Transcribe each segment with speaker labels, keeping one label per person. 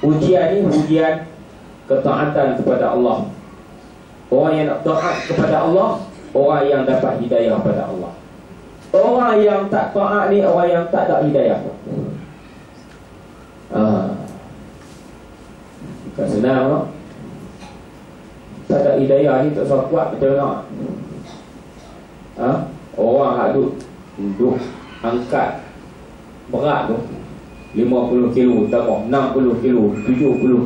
Speaker 1: Ujian ni ujian ketaatan kepada Allah. Orang yang nak taat kepada Allah, orang yang dapat hidayah kepada Allah. Orang yang tak taat ni orang yang tak ada hidayah. Tak senang tak? Tak ada hidayah ni tak usah kuat macam mana. Orang duduk angkat berat tu 50 kilo, tambah 60 kilo, 70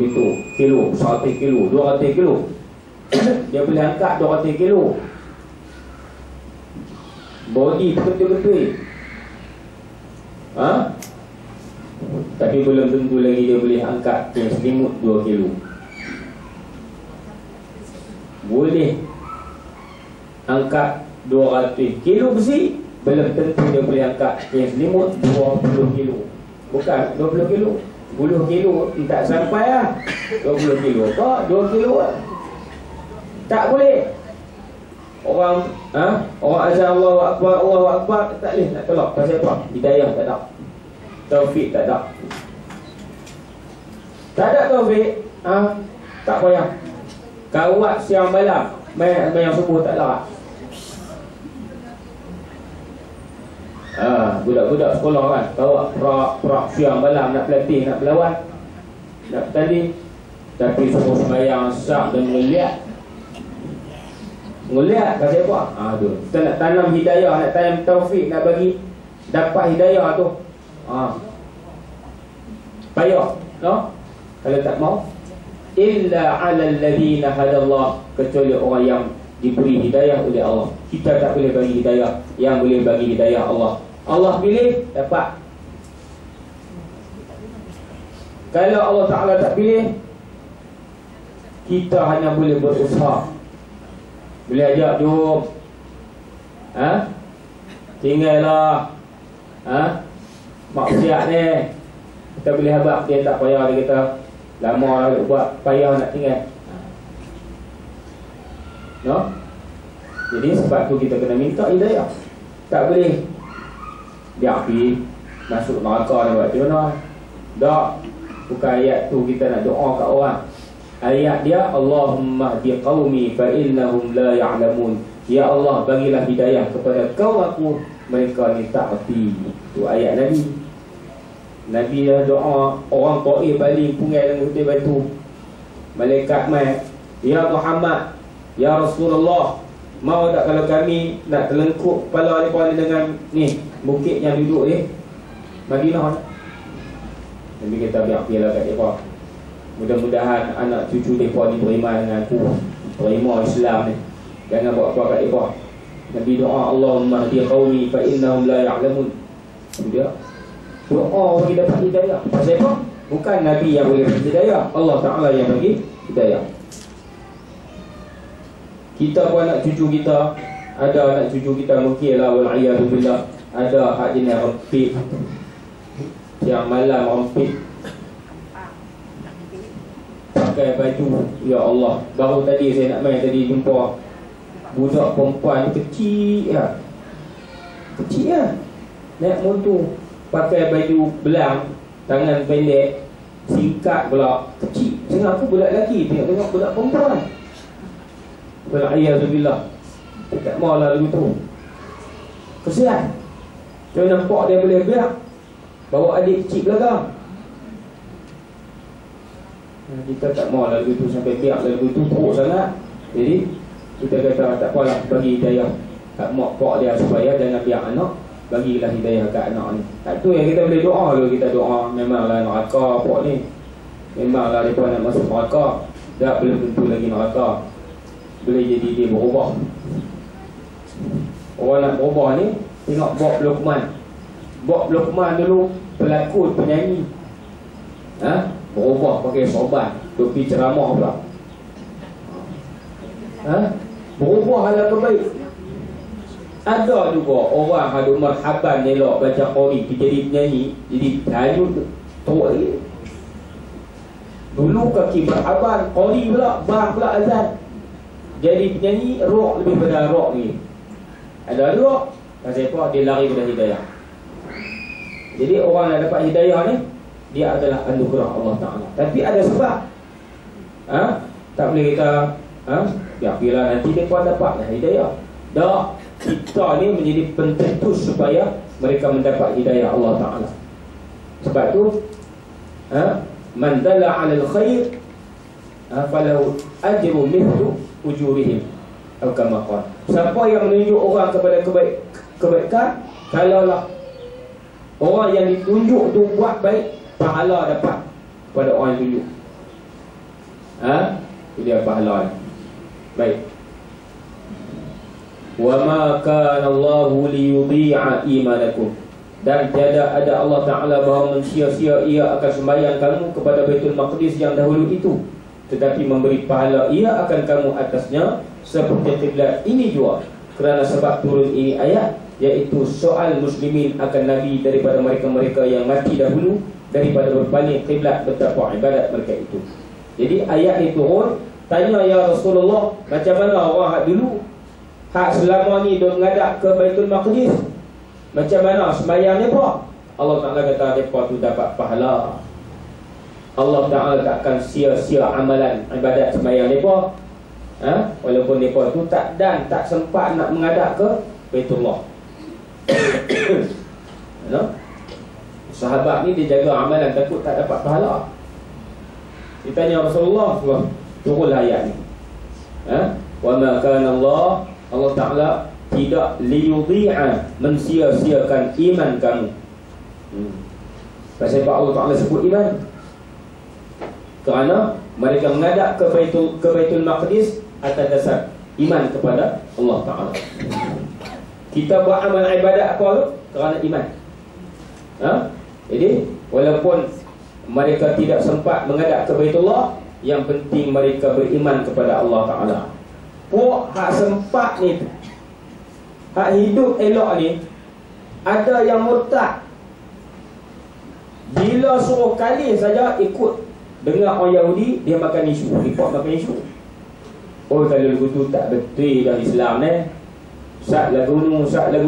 Speaker 1: kilo, 100 kilo, 200 kilo. Dia boleh angkat 200 kilo. Body betul-betul. Tapi belum tentu lagi dia boleh angkat selimut 2 kilo. Boleh angkat 200 kilo besi, belum tentu dia boleh angkat selimut 20 kilo. Bukan 20 kilo, 10 kilo tak sampai lah. 20 kilo apa? 2 kilo lah. Tak boleh. Orang azan Allahu Akbar tak boleh nak tolak. Pasal apa? Hidayah tak ada, taufik tak ada. Tak ada taufik, tak payah kawat siang malam, yang subuh tak larat. Budak-budak sekolah kan, bawa perak siang malam nak pelatih, nak berlawan, nak bertanding, tapi semua sembahyang syak dan melihat pasal apa? Kita nak tanam hidayah, nak tanam taufik, nak bagi dapat hidayah tu, payah, no? Kalau tak mau, illa 'alal ladzina hadallah, kecuali orang yang diberi hidayah oleh Allah. Kita tak boleh bagi hidayah, yang boleh bagi hidayah Allah. Allah pilih, dapat. Kalau Allah Ta'ala tak pilih, kita hanya boleh berusaha, boleh ajak jom, tinggallah maksiat ni. Kita boleh habaq dia, tak payah dia kata lama lah buat, payah nak tinggal, no? Jadi sebab tu kita kena minta hidayah. Tak boleh dia api masuk neraka ni buat macam mana. Tak, bukan ayat tu kita nak doa kat orang. Ayat dia, Allahumma hdi qaumi fa innahum la ya'lamun. Ya Allah, bagilah hidayah kepada kaum aku, mereka ni tak erti. Tu ayat Nabi. Nabi dah doa, orang Taif baling pungai dengan putih batu. Malaikat mai, ya Muhammad, ya Rasulullah, mau tak kalau kami nak terlengkup kepala mereka dengan ni bukit yang duduk ni Madinah. Nabi kata biar-biarlah kat mereka. Mudah-mudahan anak cucu mereka ni beriman dengan aku, terima Islam ni. Jangan buat apa kat mereka. Nabi doa, Allahumma hdi qaumi fa innahum la ya'lamun. Dia doa bagi dapat hidayah. Pasal apa? Bukan Nabi yang boleh bagi hidayah, Allah Ta'ala yang bagi hidayah. Kita pun anak cucu kita, ada anak cucu kita mungkin lah wal'iyadzubillah, ada hak jenis rempit, yang malam rempit, pakai baju, ya Allah. Baru tadi saya nak main, tadi jumpa budak perempuan kecil lah, naik motor, pakai baju belang, tangan pendek, singkat pula, kecil. Tengok aku budak lelaki, tengok budak perempuan. Wal'iyadzubillah, tak mau lah begitu. Kesian. Dia nampak dia boleh berak, bawa adik kecil belakang. Kita tak mau lah begitu, sampai berak lah begitu, teruk sangat. Jadi kita kata tak apalah, bagi hidayah kat mak pak dia supaya jangan biar anak, bagilah hidayah kat anak ni. Tak tu yang kita boleh doa dulu. Kita doa, memanglah neraka pak ni, memanglah mereka nak masuk neraka. Tak, belum tentu lagi neraka. Boleh jadi dia berubah. Orang nak berubah ni, tengok Bob Luqman. Bob Luqman dulu pelakon, penyanyi, berubah pakai sorban, topi ceramah pula, berubah hala kebaik. Ada juga orang ada marhaban elok baca qori, jadi penyanyi, jadi tajuk teruk lagi. Dulu kaki marhaban, qori pula, bang pula azan, jadi penyanyi rock lebih pada rock ni. Ada rock, pasal apa? Dia lari pada hidayah. Jadi orang nak dapat hidayah ni, dia adalah anugerah Allah Ta'ala. Tapi ada sebab. Tak boleh kita biarlah nanti mereka dapatlah hidayah. Tak, kita ni menjadi pencetus supaya mereka mendapat hidayah Allah Ta'ala. Sebab tu man dalla 'alal khair falahu ajru mithlu ujurihim, atau kama qala. Siapa yang menunjuk orang kepada kebaikan, kalaulah orang yang ditunjuk tu buat baik, pahala dapat pada orang yang tunjuk. Itu dia pahala. Baik. Wa ma kana Allahu liyudhi'a imanakum, dan tiada ada Allah Ta'ala bahawa mensia-sia ia akan sembahyang kamu kepada Baitul Maqdis yang dahulu itu, tetapi memberi pahala ia akan kamu atasnya seperti kiblat ini jua. Kerana sebab turun ini ayat, yaitu soal muslimin akan Nabi daripada mereka-mereka yang mati dahulu daripada berpaling kiblat betapa ibadat mereka itu. Jadi ayat ini turun, tanya ya Rasulullah, macam mana orang hak dulu, hak selama ni duk menghadap ke Baitul Maqdis, macam mana sembahyang mereka? Allah Ta'ala kata mereka tu dapat pahala. Allah Ta'ala takkan sia-sia amalan ibadat sembahyang mereka, walaupun mereka tu tak sempat nak menghadap ke Baitullah. Sahabat ni dia jaga amalan, takut tak dapat pahala. Ditanya Rasulullah, turunlah ayat ni. Wa ma kana Allah Ta'ala tidak liyudhi'a, mensia-siakan iman kamu. Pasal apa Allah Ta'ala sebut iman? Kerana mereka menghadap ke Baitul Maqdis atas dasar iman kepada Allah Ta'ala. Kita buat amal ibadat apa tu? Kerana iman. Jadi walaupun mereka tidak sempat menghadap ke Baitullah, yang penting mereka beriman kepada Allah Ta'ala. Puak hak sempat ni, hak hidup elok ni, ada yang murtad. Bila suruh kali saja ikut dengar orang Yahudi, dia makan isu, report makan isu. Oh, kalau lagu tu tak betul dalam Islam ni, sat lagu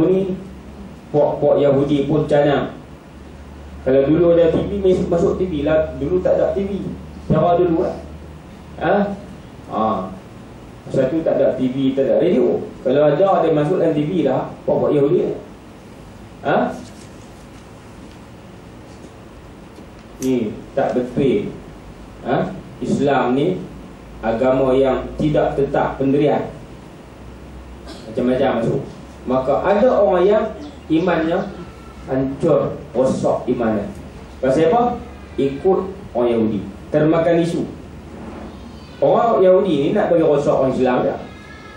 Speaker 1: ni, puak Yahudi pun canang. Kalau dulu ada TV, masuk TV lah. Dulu tak ada TV, cara dulu lah. Masa tu tak ada TV, tak ada radio. Kalau ada, dia masuk dalam TV lah. Puak Yahudi ni tak betul. Islam ni agama yang tidak tetap pendirian, macam-macam masuk. Maka ada orang yang imannya hancur, rosak imannya. Pasal apa? Ikut orang Yahudi, termakan isu. Orang Yahudi ni nak bagi rosak orang Islam tak?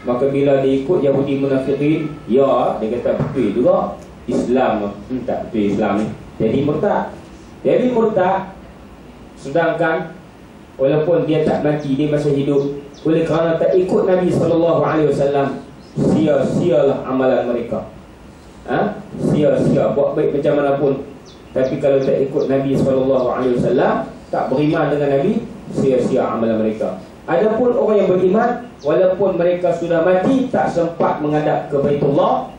Speaker 1: Maka bila dia ikut Yahudi munafikin, ya, dia kata betul juga Islam, tak betul Islam ni. Jadi murtad. Sedangkan walaupun dia tak mati, dia masih hidup, oleh kerana tak ikut Nabi SAW, sia-sialah amalan mereka. Sia-sia, buat baik macam mana pun, tapi kalau tak ikut Nabi SAW, tak beriman dengan Nabi, sia-sia amalan mereka. Adapun orang yang beriman, walaupun mereka sudah mati, tak sempat menghadap ke Baitullah,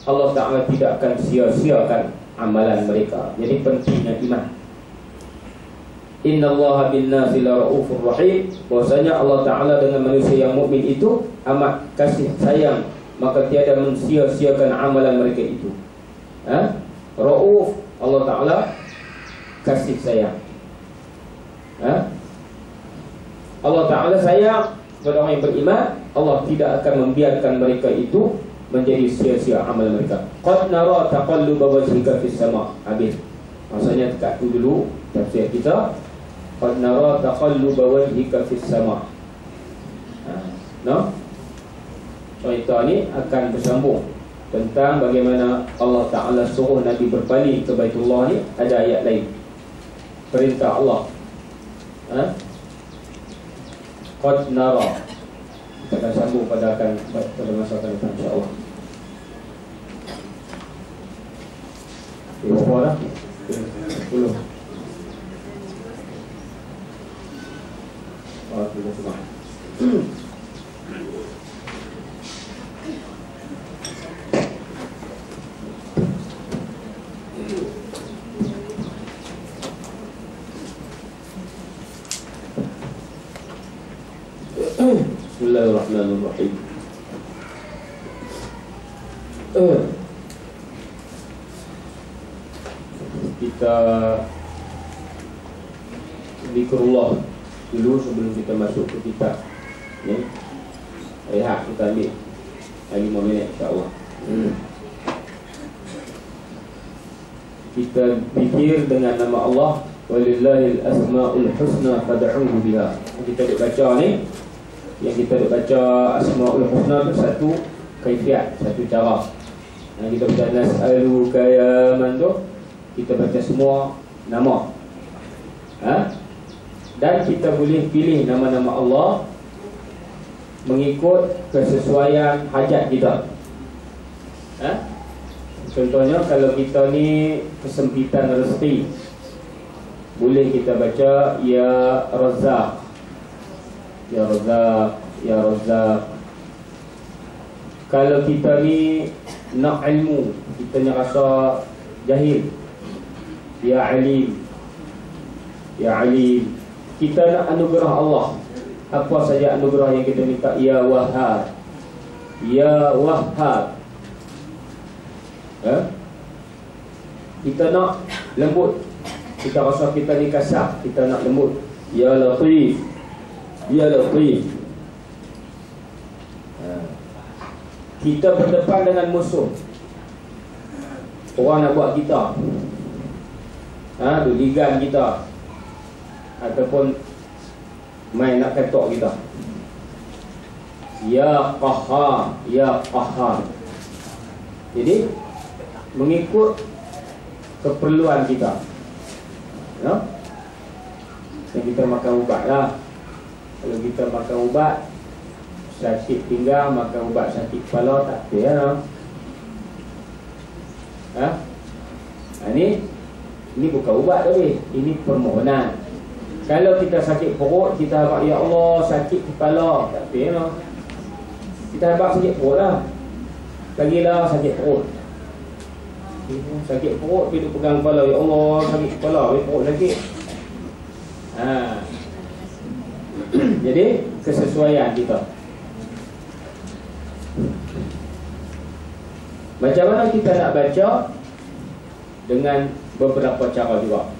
Speaker 1: Allah Ta'ala tidak akan sia-siakan amalan mereka. Jadi pentingnya iman. Innallaha bin-nasi la-ra'ufur rahim, bahwasanya Allah Ta'ala dengan manusia yang mukmin itu amat kasih sayang, maka tiada mensia-siakan amalan mereka itu. Ra'uf, Allah Ta'ala kasih sayang. Allah Ta'ala sayang kepada orang yang beriman. Allah tidak akan membiarkan mereka itu menjadi sia-sia amal mereka. Qad nara taqalluba wajhika fis sama'. Habis. Maksudnya dekat tu dulu tafsir kita. Qad nara taqalluba wajhika fis sama'. Cerita ni akan bersambung tentang bagaimana Allah Ta'ala suruh Nabi berpaling ke Baitullah ni. Ada ayat lain, perintah Allah. Qad nara. Kita akan sambung pada masa akan datang, insyaAllah. Berapa dah? 10. Terima kasih. Bismillahirrahmanirrahim. Kita zikrullah dulu sebelum kita masuk ke kitab. Ya. Rehat kita ambil 5 minit insya-Allah. Kita zikir dengan nama Allah, walillahil asmaul husna fad'uhu biha. Kita duk baca ni, yang kita duk baca asmaul husna tu satu kaifiat, satu cara. Yang kita baca nas'aluka ya man tu, kita baca semua nama. Dan kita boleh pilih nama-nama Allah mengikut kesesuaian hajat kita. Contohnya kalau kita ni kesempitan rezeki, boleh kita baca Ya Razzaq, Ya Razzaq, Ya Razzaq. Kalau kita ni nak ilmu, kita ni rasa jahil, Ya Alim, Ya Alim. Kita nak anugerah Allah, apa saja anugerah yang kita minta, Ya Wahhab, Ya Wahhab. Kita nak lembut, kita rasa kita ni kasar, kita nak lembut, Ya Latif, Ya Latif. Kita berdepan dengan musuh, orang nak buat kita, ligan kita, ataupun main nak ketok kita, Ya Qahhar, Ya Qahhar. Jadi mengikut keperluan kita. Yang kita makan ubat lah. Kalau kita makan ubat sakit pinggang, makan ubat sakit kepala, tak apa ya. Ini bukan ubat tapi ini permohonan. Kalau kita sakit perut, kita harap Ya Allah sakit kepala, tak apa ya. Kita harap sakit perut lah. Lagilah sakit perut. Sakit perut, dia pegang kepala, Ya Allah sakit kepala, perut sakit. Jadi kesesuaian kita. Macam mana kita nak baca? Dengan beberapa cara juga.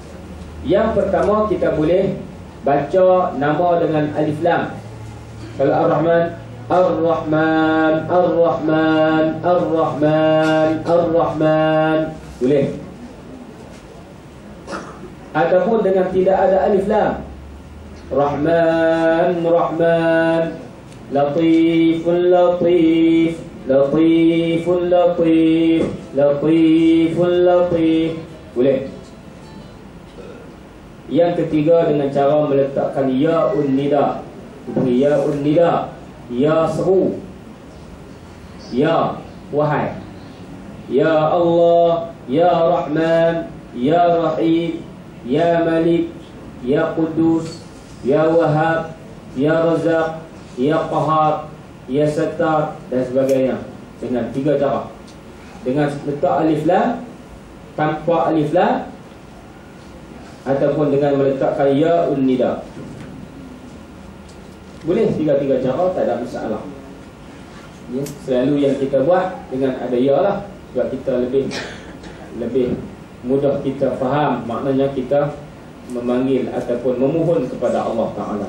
Speaker 1: Yang pertama, kita boleh baca nama dengan alif lam. Kalau Ar-Rahman, Ar-Rahman, Ar-Rahman, Ar-Rahman, Ar-Rahman, boleh. Ataupun dengan tidak ada alif lam, Rahman, Rahman, Latifun, Latif, Latifun, Latif, Latifun, Latif, boleh. Yang ketiga dengan cara meletakkan Ya'un Nida. Ya'un Nida, Ya seru, Ya wahai, Ya Allah, Ya Rahman, Ya Rahim, Ya Malik, Ya Qudus, Ya Wahhab, Ya Razzaq, Ya Qahhar, Ya Sattar, dan sebagainya. Dengan 3 cara. Dengan letak alif lam, tanpa alif lam, ataupun dengan meletakkan Ya'un Nida. Boleh 3 cara, tak ada masalah ya. Selalu yang kita buat dengan ada Ya lah, sebab kita lebih mudah kita faham. Maknanya kita memanggil ataupun memohon kepada Allah Ta'ala.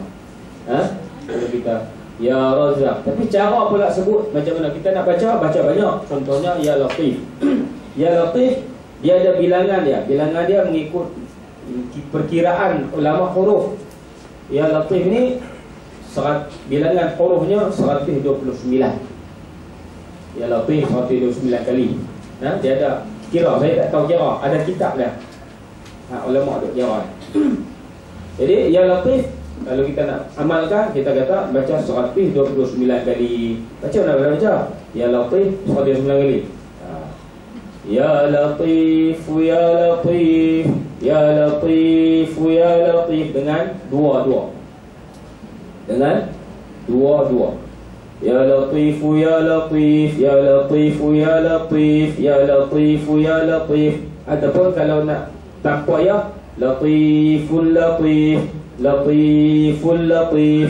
Speaker 1: Kalau kita Ya Razzaq, tapi cara pula sebut macam mana kita nak baca banyak. Contohnya Ya Latif. Ya Latif, dia ada bilangan dia. Bilangan dia mengikut perkiraan ulama huruf. Ya Latif ni bilangan hurufnya 129. Ya Latif 129 kali. Dia ada kira, saya tak tahu kira, ada kitab dah. Ulama ada kira. Jadi Ya Latif, kalau kita nak amalkan, kita kata baca 129 kali. Macam mana baca? Ya Latif 129 kali. Ya Latif, Ya Latif, Ya Latif, Ya Latif, dengan dua. Dengan dua. Ya Latif, Ya Latif, Ya Latif, Ya Latif, Ya Latif, Ya Latif. Ataupun kalau nak tanpa ya, Latiful Latif, Latiful Latif,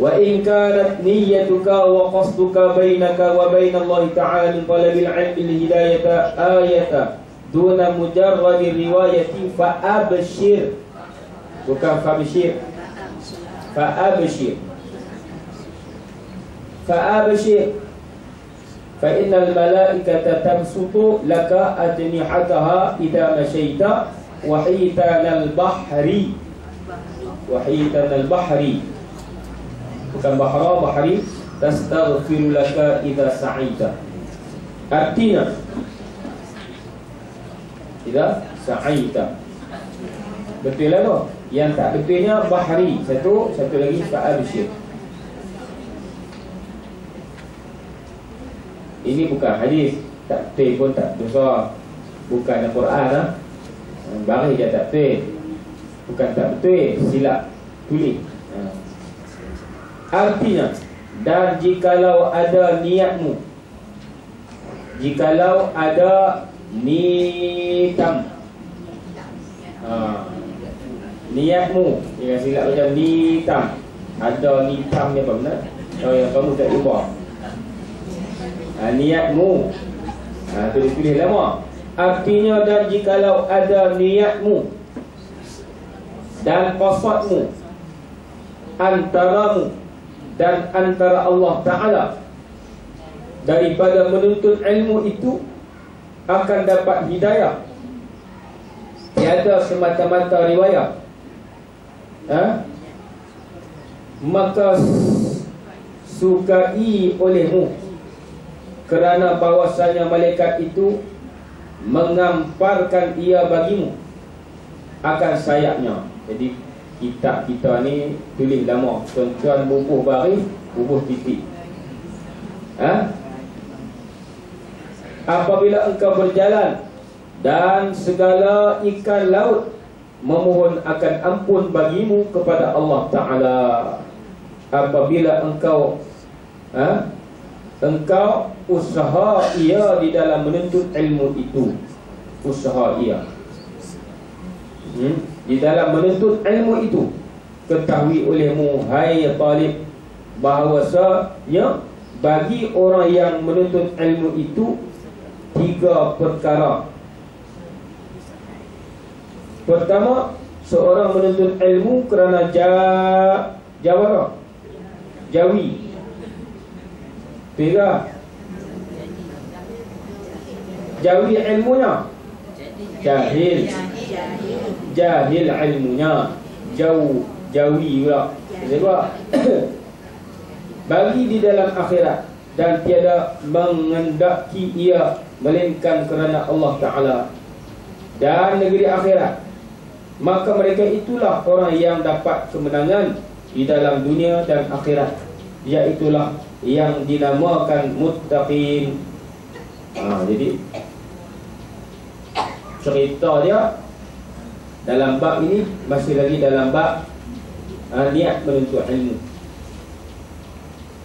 Speaker 1: Wa in kanat niyyatuka wa qasduka bainaka wa bain Allah Ta'ala min talabil ilmi hidayata ayata duna mujarradi riwayati fa abshir. Bukan fabshir, fa abshir. Fa abshir fa innal malaikata tabsutu laka ajnihataha idza masyaita wa hitanal bahri. Wa hitanal bahri, bukan bahra, bahri. Tastaghfiru laka idza sa'ita. Artinya idza sa'ita. Betul lah tu. Yang tak betulnya bahri. Satu lagi fa'abshir. Ini bukan hadis. Tak betul pun tak dosa. Bukan Al-Quran lah. Bahri je tak betul. Bukan tak betul, silap tulis. Artinya, dan jikalau ada niatmu, jikalau ada nitam, niatmu, jangan silap macam nitam. Ada nitam ni apa benar? Oh, yang kamu tak lupa. Niatmu, tulis lama. Artinya, dan jikalau ada niatmu dan qasadmu antaramu dan antara Allah Ta'ala daripada menuntut ilmu itu akan dapat hidayah, tiada semata-mata riwayat, maka sukai olehmu kerana bahwasanya malaikat itu mengamparkan ia bagimu akan sayapnya. Jadi kitab kita ni tulis lama, tuan-tuan bubuh baris, bubuh titik. Apabila engkau berjalan dan segala ikan laut memohon akan ampun bagimu kepada Allah Ta'ala, apabila engkau engkau usaha ia di dalam menuntut ilmu itu, usaha ia di dalam menuntut ilmu itu, ketahui olehmu hai talib bahawasanya bagi orang yang menuntut ilmu itu tiga perkara. Pertama, seorang menuntut ilmu kerana jawara, jawi. Tiga, jawi ilmunya, jahil ilmunya, jawi pula. Kedua, bagi di dalam akhirat dan tiada mengendaki ia melainkan kerana Allah Ta'ala dan negeri akhirat, maka mereka itulah orang yang dapat kemenangan di dalam dunia dan akhirat, iaitulah yang dinamakan muttaqin. Jadi cerita dia dalam bab ini masih lagi dalam bab niat menuntut ilmu.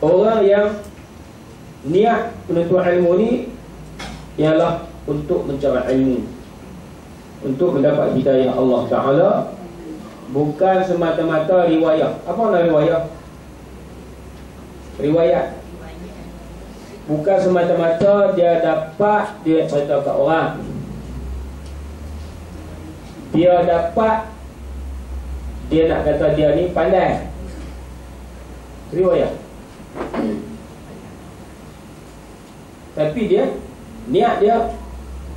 Speaker 1: Orang yang niat menuntut ilmu ni ialah untuk mencari ilmu, untuk mendapat hidayah Allah Ta'ala, bukan semata-mata riwayat. Apa nak riwayat? Riwayat bukan semata-mata dia dapat, dia cerita kat orang, dia dapat, dia nak kata dia ni pandai. Riwayat. Tapi dia niat dia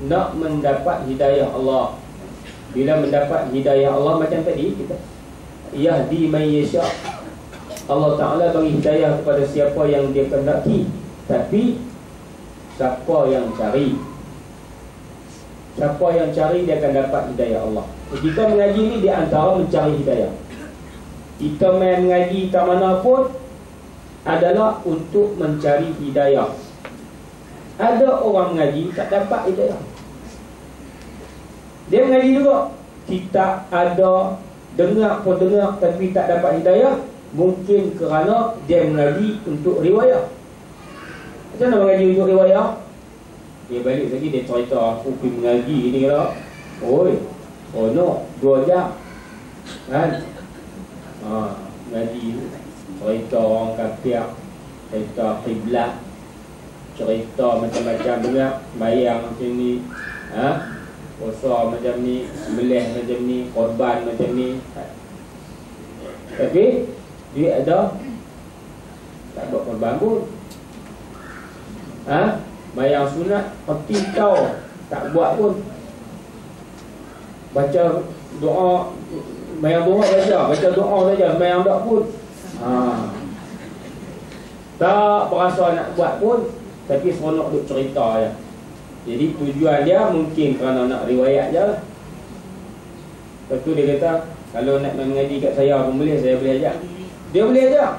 Speaker 1: nak mendapat hidayah Allah. Bila mendapat hidayah Allah macam tadi kita, yahdi man yasha, Allah Ta'ala bagi hidayah kepada siapa yang dia kehendaki. Tapi siapa yang cari, siapa yang cari dia akan dapat hidayah Allah. Kita mengaji ni di antara mencari hidayah. Kita main mengaji ke mana pun adalah untuk mencari hidayah. Ada orang mengaji tak dapat hidayah, dia mengaji juga, kita ada dengar pun dengar tapi tak dapat hidayah. Mungkin kerana dia mengaji untuk riwayat. Macam mana mengaji untuk riwayat? Dia balik lagi, dia cerita aku pergi mengaji ni lah. Oi, oh no, 2 jam kan? Mengaji cerita orang kafir, cerita kiblat, cerita macam-macam juga, bayang macam ni, puasa macam ni, sembelih macam ni, korban macam ni. Tapi dia ada tak buat korban pun. Bayang sunat peti kau tak buat pun. Baca doa, bayang doa baca doa saja, bayang tak pun. Tak berasa nak buat pun, tapi seronok duk cerita je. Jadi tujuan dia mungkin kerana nak riwayat je. Lepas tu dia kata, kalau nak mengaji kat saya pun boleh, saya boleh ajak. Dia boleh ajak.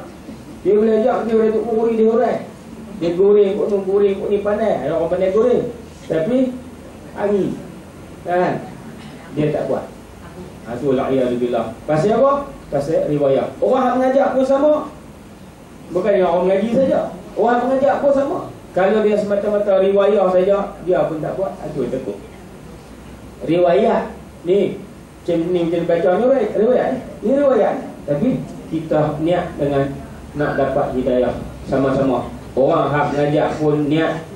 Speaker 1: Dia boleh ajak, dia boleh duk goreng dia orang. Dia goreng kot ni pandai. Ada orang pandai goreng. Tapi angin. Kan? Dia tak buat. Tu la'iyadzubillah. Pasal apa? Pasal riwayat. Orang yang mengajak pun sama. Bukan yang orang mengaji saja. Orang yang mengajak pun sama. Kalau dia semata-mata riwayat saja, dia pun tak buat. Itu tekuk. Riwayat ni macam baca ni riwayat. Ni riwayat. Tapi kita niat dengan nak dapat hidayah sama-sama. Orang hak mengajak pun niat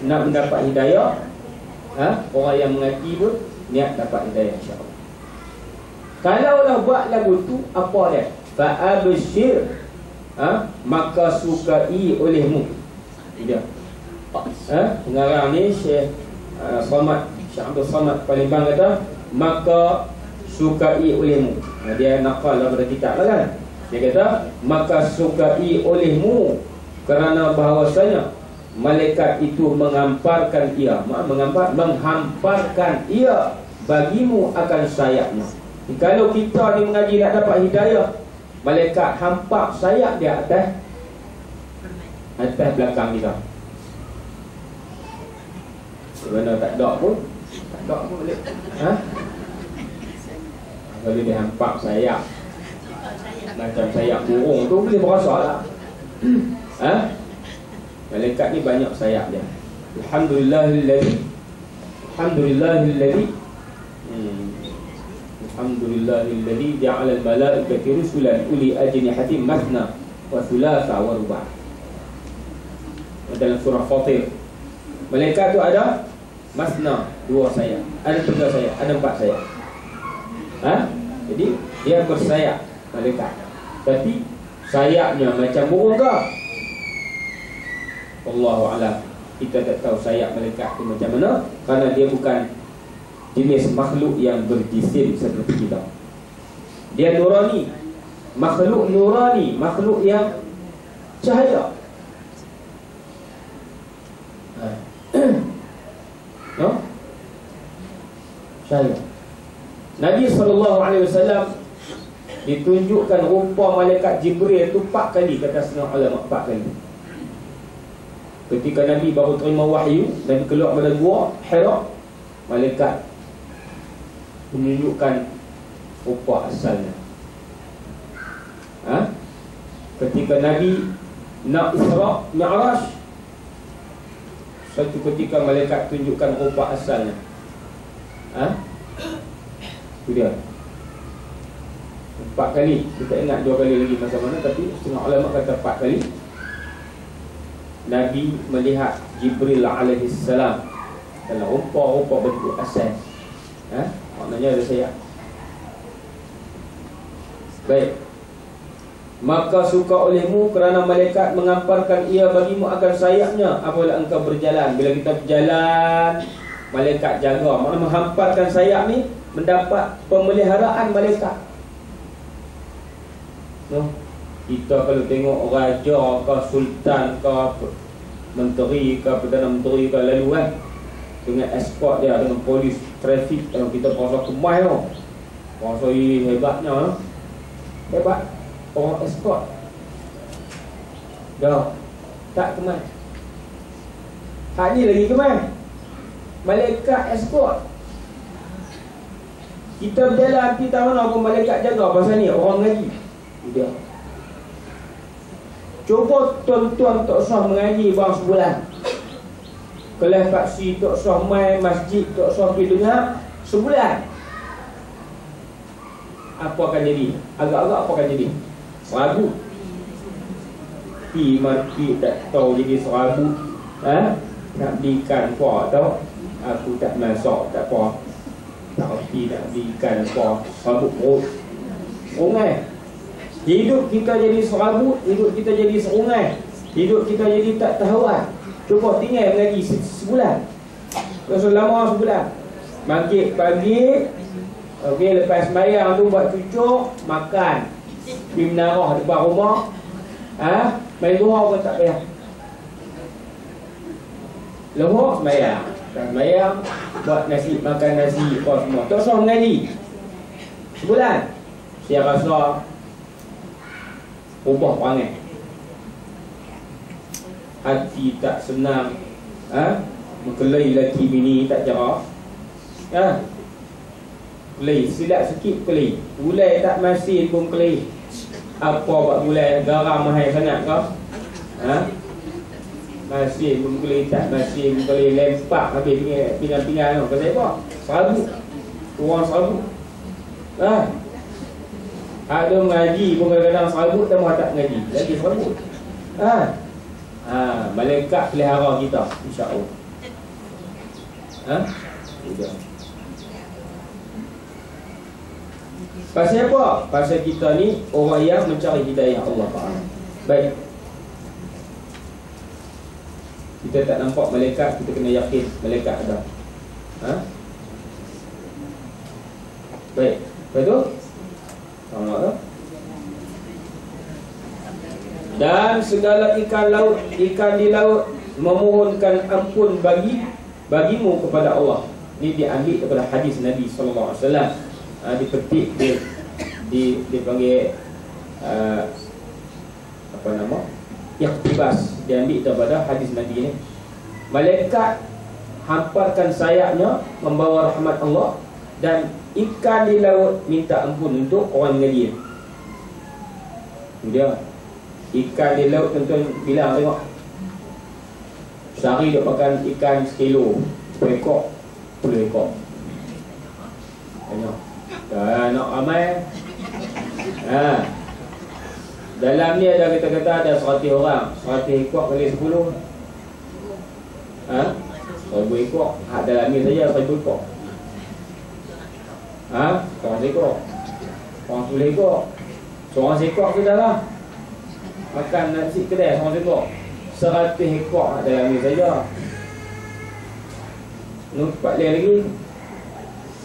Speaker 1: nak mendapat hidayah. Orang yang mengaji pun niat dapat hidayah, insya-Allah. Kalau lah buat lagu tu, apa dia? Fa'abshir, maka sukai olehmu. Dia. Pengarang ni Syekh Abdul Samad Palembang kata, maka sukai olehmu. Dia nakal daripada kitab lah kan. Dia kata, maka sukai olehmu, kerana bahawasanya malaikat itu menghamparkan ia, menghamparkan ia bagimu akan sayapnya. Kalau kita ni mengaji nak dapat hidayah, malaikat hampak sayap dia atas belakang kita. Sebenarnya tak ada pun boleh. Kalau dia hampak sayap macam sayap burung tu, boleh berasa lah. Malaikat ni banyak sayap dia. Alhamdulillahilladzi ja'ala al-malaikata rusulan uli ajnihatin mathna wa thulatha wa ruba'. Dalam surah Fatir, malaikat tu ada mathna, 2 sayap, ada 3 sayap, ada 4 sayap. Jadi dia bersayap malaikat. Tapi sayapnya macam burung ke? Allahu a'lam. Kita tak tahu sayap malaikat itu macam mana, kerana dia bukan jenis makhluk yang berjisim seperti kita. Dia nurani, makhluk nurani, makhluk yang cahaya. No? Cahaya. Nabi SAW ditunjukkan rupa malaikat Jibril itu 4 kali, kata setengah ulama, 4 kali. Ketika Nabi baru terima wahyu, Nabi keluar pada gua Hira, malaikat menunjukkan rupa asalnya. Ketika Nabi nak Isra Mi'raj, suatu ketika malaikat tunjukkan rupa asalnya. Itu dia 4 kali. Kita ingat 2 kali lagi masa mana, tapi setengah ulama kata 4 kali. Nabi melihat Jibril alaihissalam dalam rupa-rupa bentuk asal. Maknanya ada sayap. Baik. Maka suka olehmu kerana malaikat menghamparkan ia bagimu akan sayapnya apabila engkau berjalan. Bila kita berjalan, malaikat jaga. Maknanya menghamparkan sayap ni mendapat pemeliharaan malaikat. Kita kalau tengok raja ke sultan ke menteri ke perdana menteri ke lalu kan, dengan escort dia, dengan polis trafik, kalau kita rasa kemai tau, rasa hebatnya, hebat orang escort. Dah tak kemai. Hak ni lagi kemai, malaikat escort. Kita berjalan kita mana pun malaikat jaga pasal ni orang ngaji. Dia cuba tuan-tuan tak usah mengaji bang sebulan, kelas paksi tak usah main masjid, tak usah pergi dengar sebulan, apa akan jadi? Agak-agak apa akan jadi? Ragu. reti mati tak tahu jadi serabut. Nak belikan apa tau? Aku tak masak tak apa. Tak reti nak belikan apa. Serabut perut. Serungai. Hidup kita jadi serabut, hidup kita jadi serungai, hidup kita jadi tak tahuan. Cuba tinggal mengaji sebulan. Selama sebulan. Bangkit pagi, okey, lepas sembahyang tu buat cucuk, makan. Pergi menarah depan rumah. Main duha pun tak payah. Lepas sembahyang. Lepas sembahyang, buat nasi, makan nasi, apa semua. Tak usah mengaji. Sebulan. Saya rasa ubah perangai. Hati tak senang. Berkelahi lelaki bini tak jarak. Kelahi, silap sikit kelahi. Gulai tak masin pun kelahi. Apa buat gulai? Garam mahal sangat kau? Masin pun kelahi, tak masin pun kelahi. Lempak habis pinggan-pinggan kau. Kata apa? Serabut. Orang serabut. Ada mengaji pun kadang-kadang serabut dan mahu tak mengaji. Lagi serabut. Malaikat pelihara kita, insya-Allah. Sudah. Pasal apa? Pasal kita ni orang yang mencari hidayah Allah Ta'ala. Baik. Kita tak nampak malaikat, kita kena yakin malaikat ada. Baik. Betul? Dan segala ikan laut, ikan di laut memohonkan ampun bagimu kepada Allah. Ini diambil daripada hadis Nabi sallallahu alaihi wasallam. Dipetik dipanggil apa nama? Iqtibas. Diambil daripada hadis Nabi ini. Malaikat hamparkan sayapnya membawa rahmat Allah, dan ikan di laut minta ampun untuk orang mengaji. Dia ikan di laut, tuan-tuan bilang tengok. Sehari dia makan ikan sekilo, 10 ekor, 10 ekor. Tengok. Dah nak ramai. Dalam ni ada kata-kata ada 100 orang. 100 ekor kali 10. 1000 ekor. Dalam ni saja 1000 ekor. Seorang sekor, orang 10 ekor. Seorang sekor sudah lah. Makan nasi kedai seorang sekor. 100 ekor dalam ni saja. Nampak dia lagi.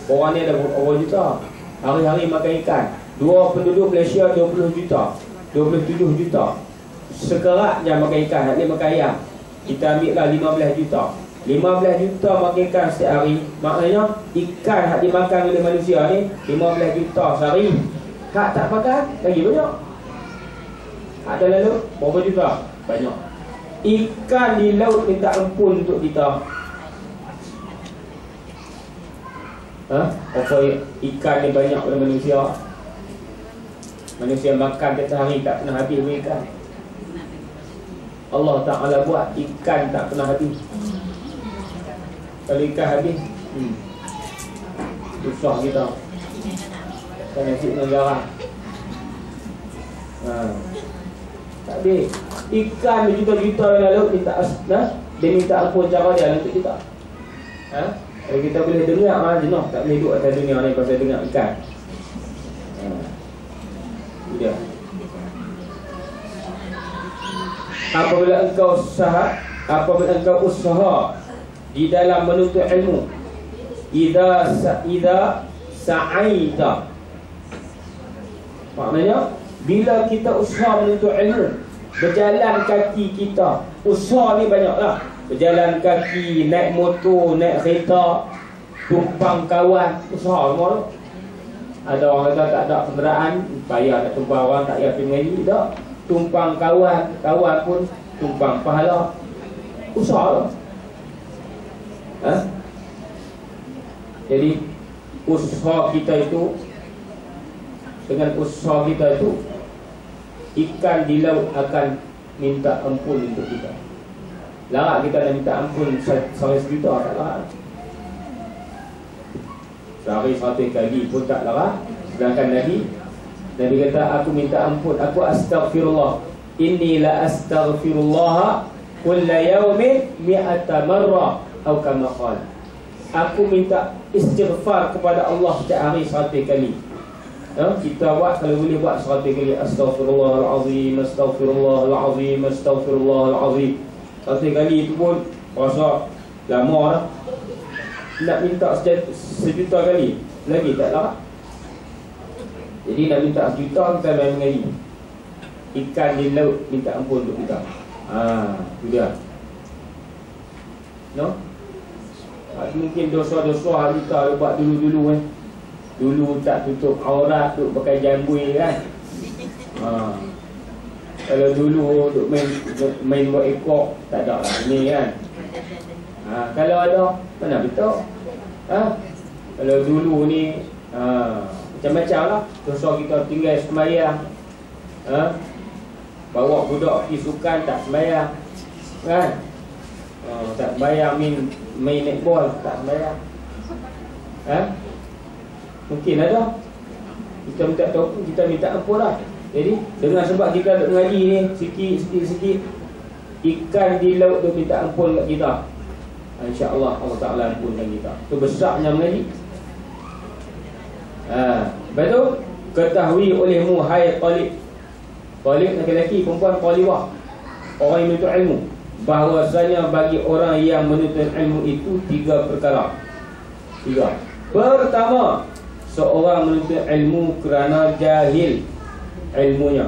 Speaker 1: Orang ni ada berapa juta. Hari-hari makan ikan. Dua penduduk Malaysia 20 juta, 27 juta. Sekerak je makan ikan. Nak dia makan ayam, kita ambil lah 15 juta. 15 juta makan ikan setiap hari. Maknanya ikan hak dimakan oleh manusia ni 15 juta sehari. Hak tak makan lagi banyak. Hak dalam laut berapa juta? Banyak. Ikan di laut minta ampun untuk kita. Apa ikan ni banyak pada manusia. Manusia makan setiap hari tak pernah habis ikan. Allah Ta'ala buat ikan tak pernah habis. Kalau ikan habis, susah kita. Kan nasi dengan garam. Tak habis. Ikan berjuta-juta dalam laut minta dia minta ampun cara dia untuk kita. Kalau kita boleh dengar jenuh, tak boleh duduk atas dunia ni pasal dengar ikan. Dia. Apabila engkau usaha di dalam menuntut ilmu, idza sa'aita, maknanya bila kita usaha menuntut ilmu, berjalan kaki kita, usaha ni banyaklah. Berjalan kaki, naik motor, naik kereta, tumpang kawan, usaha semua. Ada orang kata tak ada kenderaan, payah nak tumpang orang, tak payah pergi mengaji. Tak, tumpang kawan, kawan pun tumpang pahala. Usaha lah. Jadi usaha kita itu, dengan usaha kita itu, ikan di laut akan minta ampun untuk kita. Larat kita nak minta ampun 100 juta, tak larat. Sehari 100 kali pun tak larat. Sedangkan Nabi kata, aku minta ampun, aku astagfirullah inni la astaghfirullah kulla yawmin mi'ata marrah atau kama qala. Aku minta istighfar kepada Allah setiap hari 100 kali. Kita buat, kalau boleh buat 100 kali, astaghfirullahalazim, astaghfirullahalazim, astaghfirullahalazim. 100 kali itu pun rasa lama dah. Nak minta sejuta kali lagi tak larat. Jadi nak minta sejuta, kita main mengaji. Ikan di laut minta ampun untuk kita. Itu dia. No? Mungkin dosa-dosa kita buat dulu-dulu kan. Dulu tak tutup aurat, duk pakai jambui kan. Kalau dulu duk main buat ekor, tak ada lah ni kan. Kalau ada, mana betul? Kalau dulu ni macam-macam lah. Dosa kita tinggal sembahyang, bawa budak pergi sukan tak sembahyang kan. Tak sembahyang, main netball tak sembahyang. Mungkin ada. Kita minta tahu, kita minta ampun lah. Jadi dengan sebab kita duk ngaji ni, sikit ikan di laut tu minta ampun kat kita. InsyaAllah Allah Ta'ala ampunkan kita. Itu besarnya mengaji. Lepas tu, ketahui olehmu hai talib. Talib lelaki, perempuan, talibah, orang yang menuntut ilmu, bahawasanya bagi orang yang menuntut ilmu itu 3 perkara. 3. Pertama, seorang menuntut ilmu kerana jahil ilmunya,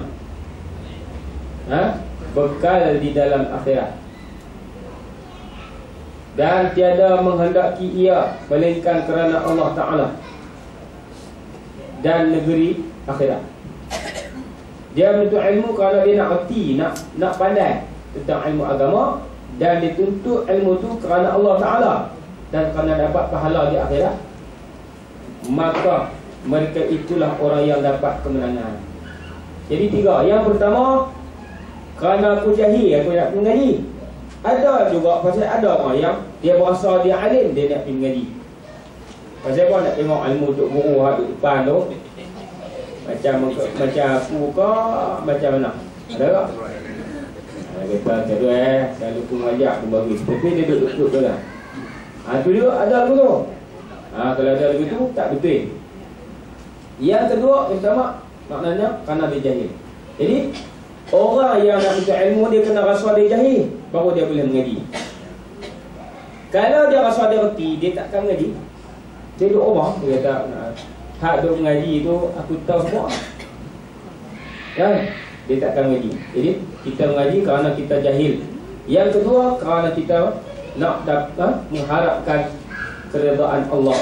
Speaker 1: bekal di dalam akhirat, dan tiada menghendaki ia melainkan kerana Allah Ta'ala dan negeri akhirat. Dia menuntut ilmu kerana dia nak erti, nak pandai tentang ilmu agama, dan dia tuntut ilmu tu kerana Allah Ta'ala dan kerana dapat pahala di akhirat. Maka mereka itulah orang yang dapat kemenangan. Jadi 3. Yang pertama, kerana aku jahil, aku nak mengaji. Ada juga, pasal ada orang yang dia berasa dia alim, dia nak pergi mengaji. Pasal apa nak tengok ilmu Tok Guru di depan tu, macam aku ke, macam mana? Ada tak? Kata tu saya lupa mengajak aku bagi. Tapi dia duduk tu lah. Tu dia ada lagu tu. Kalau ada lagu tu, tak betul. Yang kedua, yang pertama, maknanya kerana dia jahil. Jadi orang yang nak minta ilmu, dia kena rasa dia jahil, baru dia boleh mengaji. Kalau dia rasa dia reti, dia takkan mengaji. Dia duduk rumah, dia kata hak duduk mengaji tu aku tahu semua kan? Dia takkan mengaji. Jadi kita mengaji kerana kita jahil. Yang kedua, kerana kita nak mengharapkan keredaan Allah.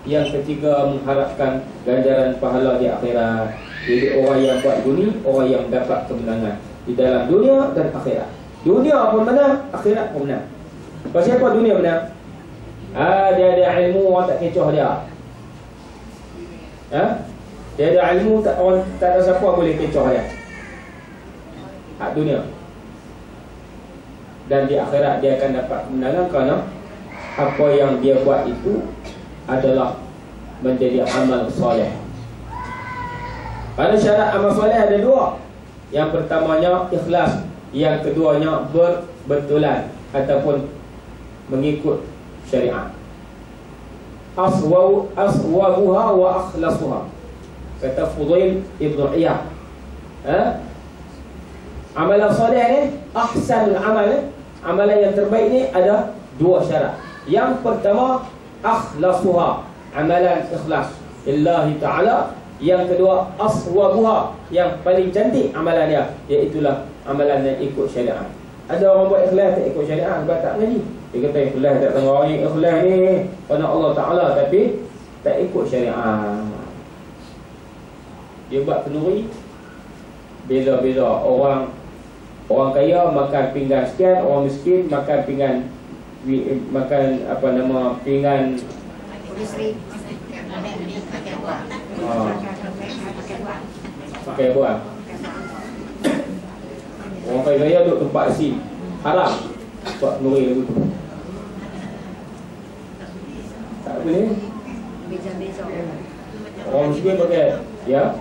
Speaker 1: Yang ketiga, mengharapkan ganjaran pahala di akhirat. Jadi orang yang buat dunia, orang yang dapat kemenangan di dalam dunia dan akhirat. Dunia pun menang, akhirat pun menang. Pasal apa dunia menang? Dia ada ilmu, orang tak kecoh dia. Dia ada ilmu, tak ada siapa boleh kecoh dia. Hak dunia. Dan di akhirat dia akan dapat kemenangan kerana apa yang dia buat itu adalah menjadi amal soleh. Pada syarat amal soleh ada 2. Yang pertamanya ikhlas, yang keduanya berbetulan ataupun mengikut syariat. Aswabuha wa akhlasuha, kata Fudail Ibn Iyad. Amalan soleh ni, ahsanul amal ni, amalan yang terbaik ni ada 2 syarat. Yang pertama, akhlasuha, amalan ikhlas lillahi ta'ala. Yang kedua, aswabuha, yang paling cantik amalan dia, iaitulah amalan yang ikut syariat. Ada orang buat ikhlas tak ikut syariat sebab tak ngaji. Dia kata ikhlas tak tengok orang ni, ikhlas ni kerana Allah Ta'ala tapi tak ikut syariat. Dia buat kenduri, beza-beza. Orang kaya makan pinggan sekian, orang miskin makan pinggan, pinggan pakai buah. Orang kaya duduk tempat sim, haram buat kenduri lagu tu. Tak boleh.
Speaker 2: Beza-beza.
Speaker 1: Orang miskin pakai, ya.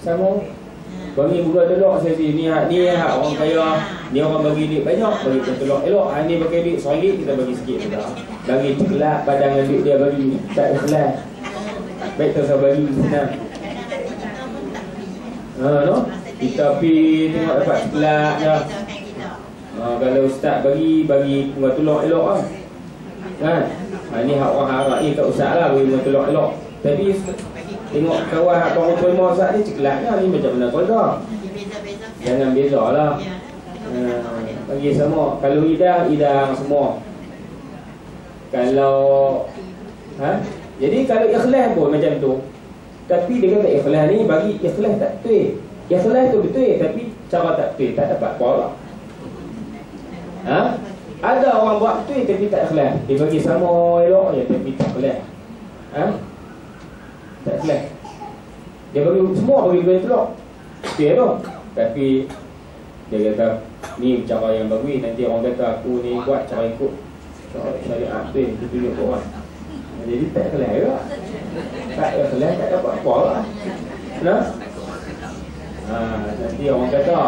Speaker 1: sama. Bagi buka telur saya ni hak orang kaya. Ni orang bagi duit banyak, bagi telur elok. Ni pakai duit RM1 kita bagi sikit juga. Bagi celak padangan duit dia bagi tak ikhlas. Baik tak usah bagi senang. No? Kita pergi tengok dapat celak dah. Kalau ustaz bagi bunga telur elok lah. Kan? Ni hak orang harap ni kat ustaz lah bagi bunga telur elok. Tapi tengok kawan hak baru terima ustaz ni celaknya ni macam mana kau dah. Jangan bezalah. Bagi semua. Kalau idang semua. Kalau jadi kalau ikhlas pun macam tu. Tapi dia kata ikhlas ni bagi ikhlas tak betul. Ikhlas tu betul tapi cara tak betul, tak dapat apa lah. Ada orang buat betul tapi tak ikhlas. Dia bagi sama elok je tapi tak ikhlas. Tak ikhlas. Dia bagi semua bagi telur. Betul tu. Tapi dia kata ni cara yang bagus. Nanti orang kata aku ni buat cara ikut syariat tu yang tunjuk ke orang. Jadi tak ikhlas juga. Tak ikhlas tak dapat apa lah. Nanti orang kata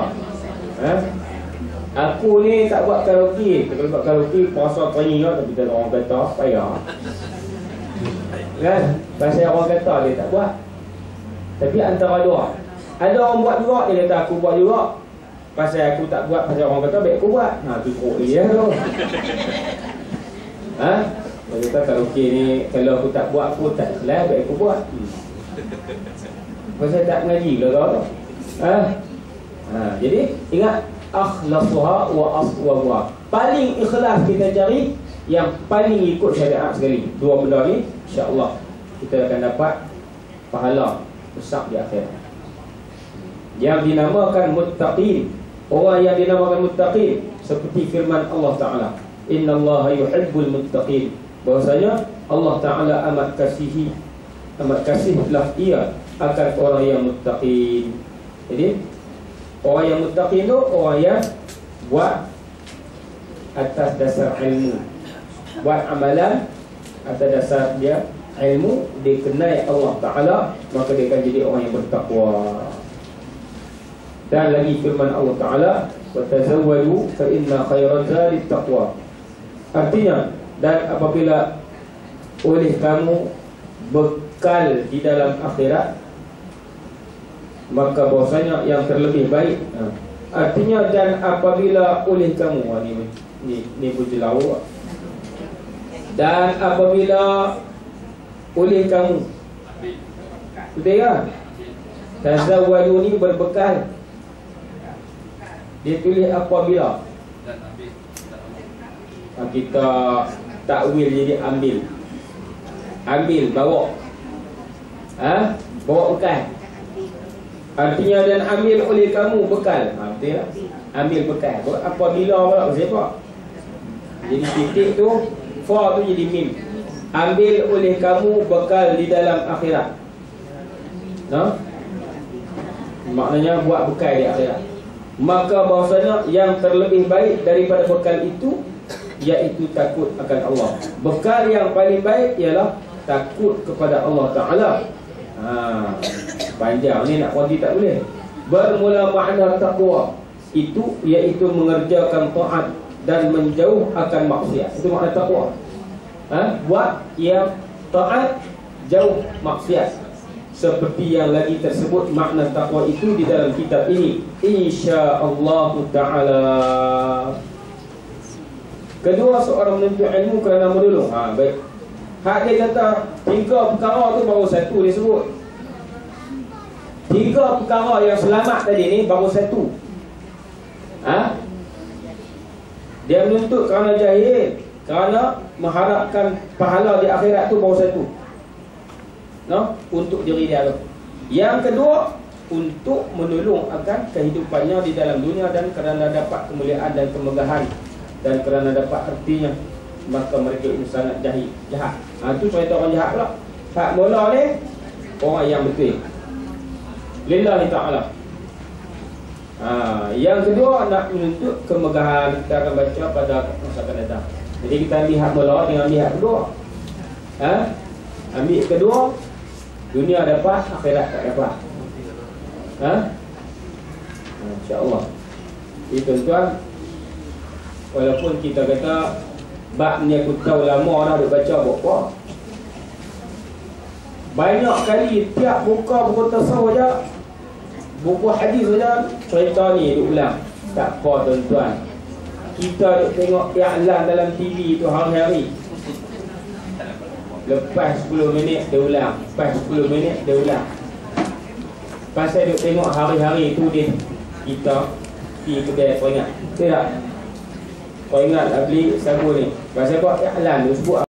Speaker 1: aku ni tak buat karaoke. Kalau buat karaoke puasa tanya lah. Tapi kalau orang kata payah kan. Pasal orang kata dia tak buat. Tapi antara dua, ada orang buat juga. Dia kata aku buat juga. Pasal aku tak buat. Pasal orang kata baik aku buat. Tu teruk dia tu. Dia kata karaoke ni kalau aku tak buat aku tak ikhlas, baik aku buat. Pasal tak mengaji lah kau tu. Jadi ingat akhlasuha wa aswabuha. Paling ikhlas kita cari yang paling ikut syariat sekali. Dua benda ni insya-Allah kita akan dapat pahala besar di akhirat. Yang dinamakan muttaqin, orang yang dinamakan muttaqin seperti firman Allah Taala, innallaha yuhibbul muttaqin. Bahwasanya Allah Taala amat kasihlah ia akan orang yang muttaqin. Jadi orang yang muttaqin itu orang yang buat atas dasar ilmu, buat amalan atas dasar dia ilmu, dia kenal Allah Ta'ala, maka dia akan jadi orang yang bertakwa. Dan lagi firman Allah Ta'ala, وَتَزَوَّجُوا فَإِنَّ خَيْرَ الزَّادِ التَّقْوَى. Artinya, dan apabila oleh kamu bekal di dalam akhirat, maka bahwasanya yang terlebih baik. Artinya dan apabila oleh kamu, ni berjelawak. Dan apabila oleh kamu, betul kan? Tazawwadu ni berbekal. Dia tulis apabila. Kita takwil jadi ambil. Ambil, bawa. Bawa bekal. Artinya dan ambil oleh kamu bekal. Betul tak? Ambil bekal. Apabila pula siapa? Jadi titik tu, fa tu jadi mim. Ambil oleh kamu bekal di dalam akhirat. Maknanya buat bekal di akhirat. Maka bahwasanya yang terlebih baik daripada bekal itu iaitu takut akan Allah. Bekal yang paling baik ialah takut kepada Allah Ta'ala. Panjang ni nak konti tak boleh. Bermula makna taqwa itu iaitu mengerjakan taat dan menjauh akan maksiat. Itu makna taqwa. Buat yang taat, jauh maksiat. Seperti yang lagi tersebut makna taqwa itu di dalam kitab ini, insya-Allah Ta'ala. Kedua, seorang menuntut ilmu kerana menolong. Baik. Hak dia kata 3 perkara tu baru satu dia sebut. 3 perkara yang selamat tadi ni baru satu. Dia menuntut kerana jahil, kerana mengharapkan pahala di akhirat tu baru satu. Untuk diri dia tu. Yang kedua, untuk menolong akan kehidupannya di dalam dunia dan kerana dapat kemuliaan dan kemegahan dan kerana dapat artinya, maka mereka itu sangat jahat. Itu cerita orang jahat pula. Hak mula ni orang yang betul lillahi ta'ala. Yang kedua, nak menuntut kemegahan. Kita akan baca pada masa akan datang. Jadi kita ambil hak mula dengan ambil hak kedua. Ambil kedua, dunia dapat, akhirat tak dapat. InsyaAllah. Jadi tuan-tuan, walaupun kita kata bab ni aku tahu lama dah duk baca buku, banyak kali tiap buka buku tasawuf saja, buku hadis saja, cerita ni duk ulang. Tak apa tuan-tuan, kita duk tengok iklan dalam TV tu hari-hari. Lepas 10 minit dia ulang, lepas 10 minit dia ulang. Pasal duk tengok hari-hari tu dia kita pergi kedai kau ingat. Tidak. Kau ingat nak beli sabun ni. Pasal buat iklan tu sebut